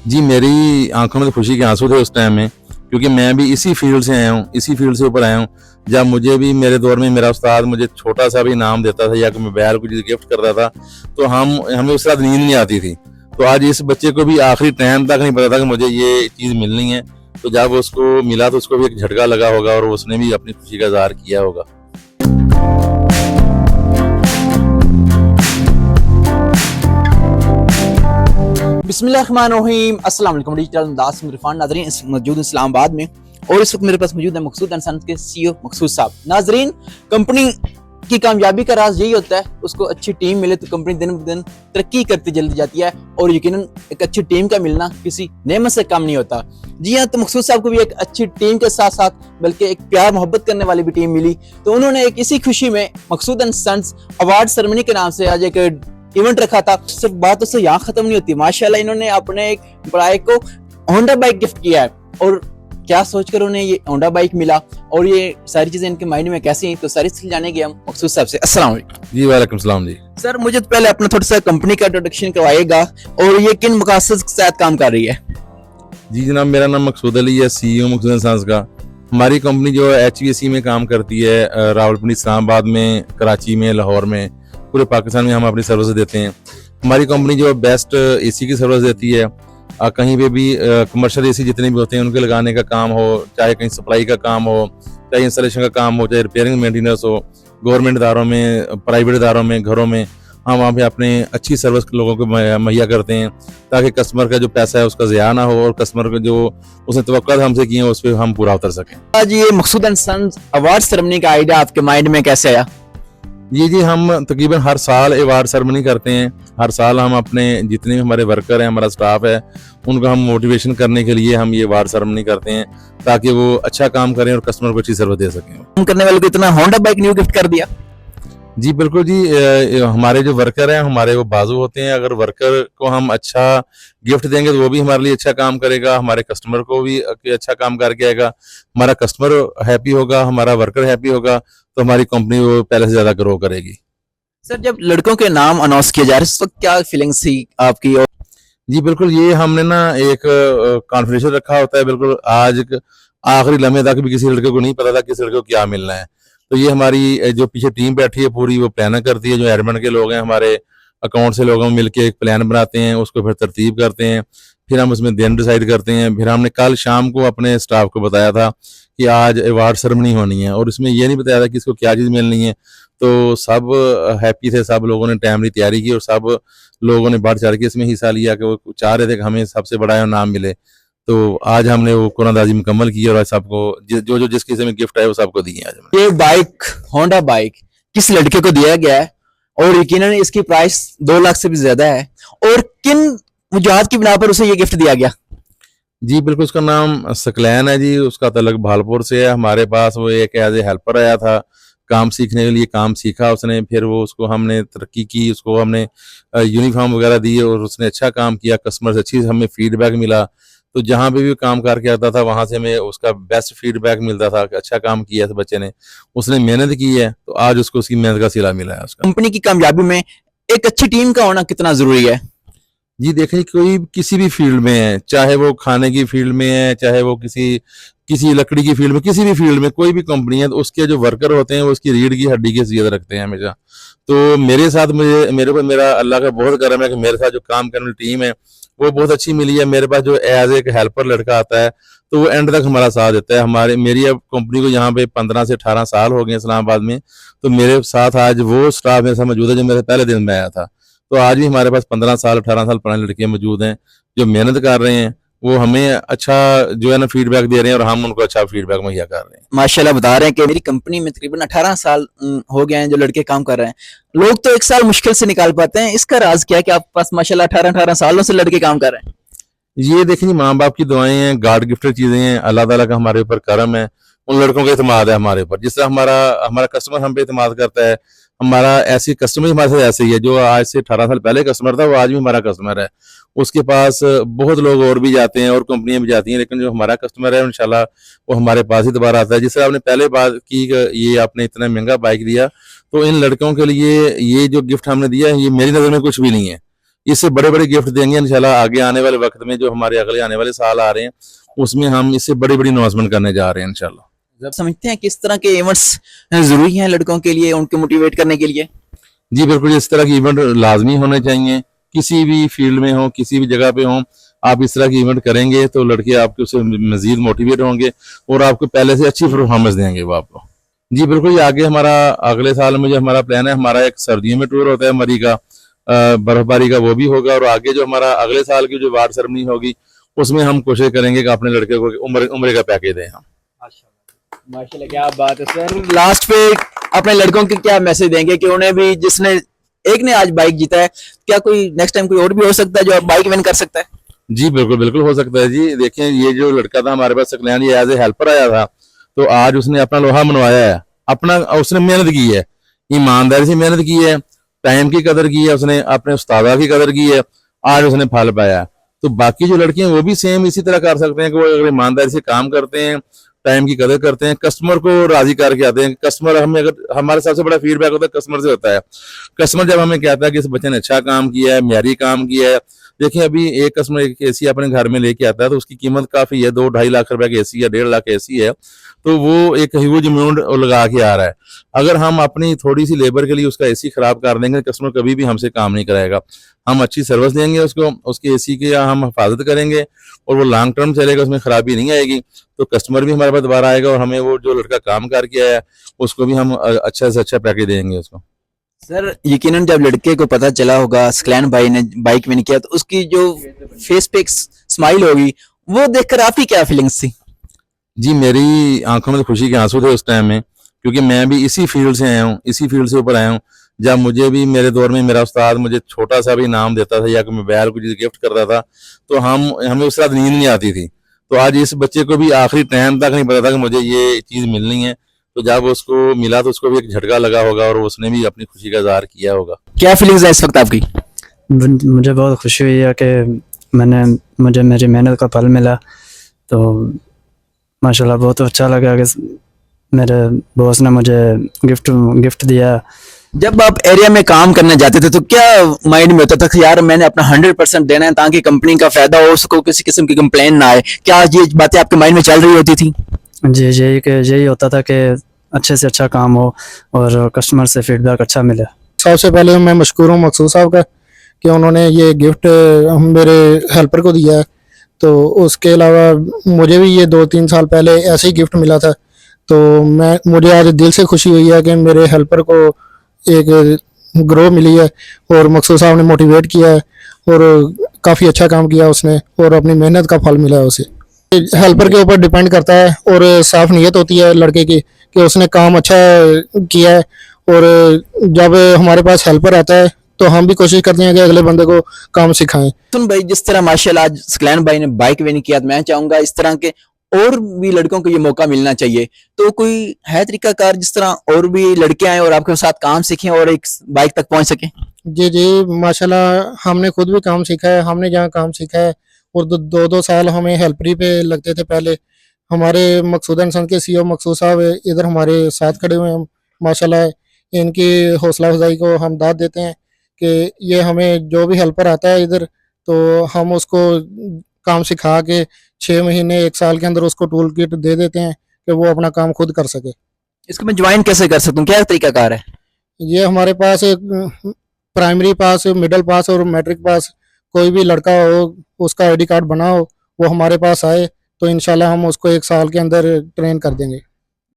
जी, मेरी आँखों में तो खुशी के आँसू थे उस टाइम में, क्योंकि मैं भी इसी फ़ील्ड से आया हूँ, इसी फ़ील्ड से ऊपर आया हूँ। जब मुझे भी मेरे दौर में मेरा उस्ताद मुझे छोटा-सा भी इनाम देता था या कोई मोबाइल कुछ गिफ्ट करता था, तो हमें उस रात नींद नहीं आती थी। तो आज इस बच्चे को भी आखिरी टाइम तक नहीं पता था कि मुझे ये चीज़ मिलनी है, तो जब उसको मिला तो उसको भी एक झटका लगा होगा और उसने भी अपनी खुशी का इज़हार किया होगा। बिस्मिल्लाहिर्रहमानिर्रहीम, अस्सलाम वालेकुम। डिजिटल अंदाज में इरफान नाज़रीन मौजूद हैं इस्लामाबाद में और इस वक्त मेरे पास मौजूद है मकसूद एंड सन्स के सीईओ मकसूद साहब। नाज़रीन, कंपनी की कामयाबी का राज यही होता है, उसको अच्छी टीम मिले तो कंपनी दिन ब दिन तरक्की करती चली जाती है और यकीनन एक अच्छी टीम का मिलना किसी नेमत से कम नहीं होता। जी हाँ, तो मकसूद साहब को भी एक अच्छी टीम के साथ साथ बल्कि एक प्यार मोहब्बत करने वाली भी टीम मिली, तो उन्होंने एक इसी खुशी में मकसूद एंड सन्स अवार्ड सेरेमनी के नाम से आज एक इवेंट रखा था। सिर्फ बात उससे यहाँ खत्म नहीं होती, माशाल्लाह इन्होंने अपने एक बड़ाई को होंडा बाइक गिफ्ट किया है और क्या सोचकर उन्हें ये होंडा बाइक मिला और ये सारी चीजें इनके माइंड में कैसी हैं, तो सारी चीजें जाने गए हम मकसूद साहब से। अस्सलाम वालेकुम। जी, वालेकुम सलाम जी। सर, मुझे तो पहले अपना थोड़ा सा कंपनी का इंट्रोडक्शन करवाइएगा और ये किन मकसद के साथ काम कर रही है। जी जनाब, मेरा नाम मकसूद अली है, सीईओ मकसूद एंड सन्स का। हमारी कंपनी जो HVAC में काम करती है, रावलपिंडी, इस्लामाबाद में, कराची में, लाहौर में, पूरे पाकिस्तान में हम अपनी सर्विस देते हैं। हमारी कंपनी जो बेस्ट AC की सर्विस देती है, कहीं पे भी कमर्शियल AC जितने भी होते हैं उनके लगाने का काम हो, चाहे कहीं सप्लाई का काम हो, चाहे इंस्टॉलेशन का काम हो, चाहे रिपेयरिंग मेंटेनेंस हो, गवर्नमेंट इदारों में, प्राइवेट इदारों में, घरों में, हम वहाँ पे अपने अच्छी सर्विस लोगों को मुहैया करते हैं ताकि कस्टमर का जो पैसा है उसका ज़िया ना हो और कस्टमर को जो उसने तवक्कुल हमसे की है उस पर हम पूरा उतर सकें। आज ये मकसूद एंड सन्स अवार्ड सेरेमनी का आइडिया आपके माइंड में कैसे आया? जी, हम तकरीबन हर साल अवार्ड सेरेमनी करते हैं। हर साल हम अपने जितने भी हमारे वर्कर हैं, हमारा स्टाफ है, उनको हम मोटिवेशन करने के लिए हम ये अवार्ड सेरेमनी करते हैं ताकि वो अच्छा काम करें और कस्टमर को अच्छी सर्विस दे सकें। काम करने वाले को इतना होंडा बाइक न्यू गिफ्ट कर दिया। जी बिल्कुल जी, हमारे जो वर्कर हैं हमारे वो बाजू होते हैं। अगर वर्कर को हम अच्छा गिफ्ट देंगे तो वो भी हमारे लिए अच्छा काम करेगा, हमारे कस्टमर को भी अच्छा काम करके आएगा। हमारा कस्टमर हैप्पी होगा, हमारा वर्कर हैप्पी होगा, तो हमारी कंपनी वो पहले से ज्यादा ग्रो करेगी। सर, जब लड़कों के नाम अनाउंस किए जा रहे हैं इस वक्त क्या फीलिंग्स थी आपकी? और जी बिल्कुल, ये हमने ना एक कॉन्फिडेंशियल रखा होता है। बिल्कुल आज आखिरी लम्हे तक भी किसी लड़के को नहीं पता था किस लड़के को क्या मिलना है। तो ये हमारी जो पीछे टीम बैठी है पूरी, वो प्लान करती है। जो एडमिन के लोग हैं, हमारे अकाउंट से लोग मिलकर एक प्लान बनाते हैं, उसको फिर तरतीब करते हैं, फिर हम उसमें दिन डिसाइड करते हैं। फिर हमने कल शाम को अपने स्टाफ को बताया था कि आज अवार्ड सेरेमनी होनी है और इसमें यह नहीं बताया था कि इसको क्या चीज़ मिलनी है। तो सब हैप्पी थे, सब लोगों ने टाइमली तैयारी की और सब लोगों ने बढ़ चढ़ के इसमें हिस्सा लिया कि वो चाह रहे थे कि हमें सबसे बड़ा नाम मिले। तो आज हमने वो कुरानदाजी मुकम्मल की और आज सबको जो जिस किसी में गिफ्ट है वो सबको दिए आज हमने। ये बाइक, होंडा बाइक किस लड़के को दिया गया है और यकीनन इसकी प्राइस 2 लाख से भी ज्यादा है, और किन वजूहात की बिना पर उसे ये गिफ्ट दिया गया? जी बिल्कुल, उसका नाम सकलैन है जी, उसका तल्लुक भालपुर से है। हमारे पास वो एक एज ए हेल्पर आया था काम सीखने के लिए, काम सीखा उसने, फिर वो उसको हमने तरक्की की, उसको हमने यूनिफॉर्म वगैरह दिए और उसने अच्छा काम किया, कस्टमर से अच्छी हमें फीडबैक मिला। तो जहाँ पे भी काम करके आता था वहां से हमें उसका बेस्ट फीडबैक मिलता था कि अच्छा काम किया था बच्चे ने, उसने मेहनत की है, तो आज उसको उसकी मेहनत का सिला मिला है उसका। कंपनी की कामयाबी में एक अच्छी टीम का होना कितना जरूरी है? जी देखिए, कोई किसी भी फील्ड में है, चाहे वो खाने की फील्ड में है, चाहे वो किसी किसी लकड़ी की फील्ड में, किसी भी फील्ड में कोई भी कंपनी है, तो उसके जो वर्कर होते हैं वो उसकी रीढ़ की हड्डी की हैसियत रखते हैं हमेशा। तो मेरे साथ मेरे को मेरा अल्लाह का बहुत करम है कि मेरे साथ जो काम करने वाली टीम है वो बहुत अच्छी मिली है। मेरे पास जो एज एक हेल्पर लड़का आता है तो वो एंड तक हमारा साथ देता है। मेरी अब कंपनी को यहाँ पे 15 से 18 साल हो गए इस्लामाबाद में, तो मेरे साथ आज वो स्टाफ मेरे साथ मौजूद है जो मेरे पहले दिन में आया था। तो आज भी हमारे पास 15 साल 18 साल पुराने लड़के मौजूद हैं जो मेहनत कर रहे हैं, वो हमें अच्छा जो है ना फीडबैक दे रहे हैं और हम उनको अच्छा फीडबैक मुहैया कर रहे हैं। माशाल्लाह बता रहे हैं कि मेरी कंपनी में तकरीबन 18 साल हो गए हैं जो लड़के काम कर रहे हैं। लोग तो 1 साल मुश्किल से निकाल पाते हैं, इसका राज क्या है कि आपके पास माशाल्लाह 18 सालों से लड़के काम कर रहे हैं? ये देखिए, माँ बाप की दुआएं हैं, गॉड गिफ्टेड चीजें हैं, अल्लाह ताला का हमारे ऊपर करम है, उन लड़कों का इत्मीनान है हमारे ऊपर। जिस तरह हमारा हमारा कस्टमर हम पे इत्मीनान करता है, हमारा ऐसी कस्टमर हमारे साथ ऐसे ही है। जो आज से 18 साल पहले कस्टमर था वो आज भी हमारा कस्टमर है। उसके पास बहुत लोग और भी जाते हैं और कंपनियां भी जाती हैं, लेकिन जो हमारा कस्टमर है इंशाल्लाह वो हमारे पास ही दोबारा आता है। जिस तरह आपने पहले बात की कि ये आपने इतना महंगा बाइक दिया, तो इन लड़कों के लिए ये जो गिफ्ट हमने दिया है ये मेरी नज़र में कुछ भी नहीं है। इससे बड़े बड़े गिफ्ट देंगे इंशाल्लाह। आगे आने वाले वक्त में जो हमारे अगले आने वाले साल आ रहे हैं उसमें हम इससे बड़ी बड़ी अनाउंसमेंट करने जा रहे हैं इंशाल्लाह। आप समझते हैं किस तरह के इवेंट्स जरूरी हैं लड़कों के लिए, उनको मोटिवेट करने के लिए? जी बिल्कुल, इस तरह के इवेंट लाजमी होने चाहिए, किसी भी फील्ड में हो, किसी भी जगह पे हो। आप इस तरह की इवेंट करेंगे तो लड़के आपके उससे मजीद मोटिवेट होंगे और आपको पहले से अच्छी परफॉर्मेंस देंगे वो आपको। जी बिल्कुल, ये आगे हमारा अगले साल में जो हमारा प्लान है, हमारा एक सर्दियों में टूर होता है मरी का, बर्फबारी का, वो भी होगा। और आगे जो हमारा अगले साल की जो अवार्ड सेरेमनी होगी उसमें हम कोशिश करेंगे कि अपने लड़के को उम्र का पैकेज दें हम। माशाल्लाह, क्या बात है सर। लास्ट पे अपने लड़कों के क्या मैसेज देंगे कि उन्हें भी, जिसने एक ने आज बाइक जीता है, क्या कोई नेक्स्ट टाइम कोई और भी हो सकता है जो बाइक विन कर सकता है? जी बिल्कुल बिल्कुल हो सकता है जी। देखें, ये जो लड़का था हमारे पास सकलैन, ये एज ए हेल्पर आया था, तो आज उसने अपना लोहा मनवाया है, अपना उसने मेहनत की है, ईमानदारी से मेहनत की है, टाइम की कदर की है, उसने अपने उस्तादा की कदर की है, आज उसने फल पाया। तो बाकी जो लड़के हैं वो भी सेम इसी तरह कर सकते हैं कि वो अगर ईमानदारी से काम करते हैं, टाइम की कदर करते हैं, कस्टमर को राजी करके आते हैं। कस्टमर हमें, अगर हमारे सबसे बड़ा फीडबैक होता है कस्टमर से होता है। कस्टमर जब हमें कहता है कि इस बच्चे ने अच्छा काम किया है, म्यारी काम किया है। देखिए, अभी एक कस्टमर एक एसी अपने घर में लेके आता है तो उसकी कीमत काफी है, 2-2.5 लाख रुपए की एसी या 1.5 लाख एसी है, तो वो एक ह्यूज अमाउंट लगा के आ रहा है। अगर हम अपनी थोड़ी सी लेबर के लिए उसका एसी खराब कर देंगे, कस्टमर कभी भी हमसे काम नहीं कराएगा। हम अच्छी सर्विस देंगे उसको, उसके एसी की हम हिफाजत करेंगे और वो लॉन्ग टर्म चलेगा, उसमें खराबी नहीं आएगी, तो कस्टमर भी हमारे पास दोबारा आएगा और हमें वो जो लड़का काम करके आया है उसको भी हम अच्छा से अच्छा पैकेज देंगे उसको। सर, यकीनन जब लड़के को पता चला होगा सकलैन भाई ने बाइक विन किया, तो उसकी जो फेस पे एक स्माइल होगी, वो देखकर आपकी क्या फीलिंग्स थी? जी, मेरी आंखों में तो खुशी के आंसू थे उस टाइम में, क्योंकि मैं भी इसी फील्ड से आया हूँ, इसी फील्ड से ऊपर आया हूँ। जब मुझे भी मेरे दौर में मेरा उस्ताद मुझे छोटा सा भी इनाम देता था या कोई मोबाइल को गिफ्ट करता था, तो हमें उस रात नींद नहीं आती थी। तो आज इस बच्चे को भी आखिरी टाइम तक नहीं पता था कि मुझे ये चीज मिलनी है, तो जब उसको मिला तो उसको भी एक झटका लगा होगा और उसने भी अपनी खुशी का इजहार किया होगा। क्या फीलिंग्स है इस वक्त आपकी? मुझे बहुत खुशी हुई है कि मुझे मेरी मेहनत का फल मिला, तो माशाल्लाह बहुत अच्छा लगा कि मेरे बॉस ने मुझे गिफ्ट दिया। जब आप एरिया में काम करने जाते थे तो क्या माइंड में होता था कि यार मैंने अपना 100% देना है ताकि कंपनी का फायदा हो, उसको किसी किस्म की कंप्लेन ना आए? क्या ये बातें आपके माइंड में चल रही होती थी? जी, यही होता था कि अच्छे से अच्छा काम हो और कस्टमर से फीडबैक अच्छा मिले। सबसे पहले मैं मशकूर हूँ मकसूद साहब का कि उन्होंने ये गिफ्ट मेरे हेल्पर को दिया है। तो उसके अलावा मुझे भी ये 2-3 साल पहले ऐसे ही गिफ्ट मिला था, तो मुझे आज दिल से खुशी हुई है कि मेरे हेल्पर को एक ग्रो मिली है और मकसूद साहब ने मोटिवेट किया है और काफ़ी अच्छा काम किया उसने और अपनी मेहनत का फल मिला है उसे। हेल्पर के ऊपर डिपेंड करता है और साफ नीयत होती है लड़के की कि उसने काम अच्छा किया है। और जब हमारे पास हेल्पर आता है तो हम भी कोशिश करते हैं कि अगले बंदे को काम सिखाएं। सुन भाई, जिस तरह माशाल्लाह आज सकलैन भाई ने बाइक विन किया, मैं चाहूंगा इस तरह के और भी लड़कों को ये मौका मिलना चाहिए। तो कोई है तरीकाकार जिस तरह और भी लड़के आए और आपके साथ काम सीखें और एक बाइक तक पहुंच सके? जी माशाल्लाह, हमने खुद भी काम सीखा है। हमने जहाँ काम सीखा है और 2-2 साल हमें हेल्परी पे लगते थे पहले। हमारे मकसूद एंड सन के सीईओ मकसूद साहब इधर हमारे साथ खड़े हुए हैं माशाल्लाह। इनकी हौसला अफजाई को हम दाद देते हैं कि ये हमें जो भी हेल्पर आता है इधर, तो हम उसको काम सिखा के 6 महीने 1 साल के अंदर उसको टूल किट दे देते हैं कि वो अपना काम खुद कर सके। इसको मैं ज्वाइन कैसे कर सकता हूँ, क्या तरीकाकार है? ये हमारे पास प्राइमरी पास, मिडिल पास और मैट्रिक पास कोई भी लड़का हो, उसका आईडी कार्ड बना हो, वो हमारे पास आए तो इंशाल्लाह हम उसको 1 साल के अंदर ट्रेन कर देंगे।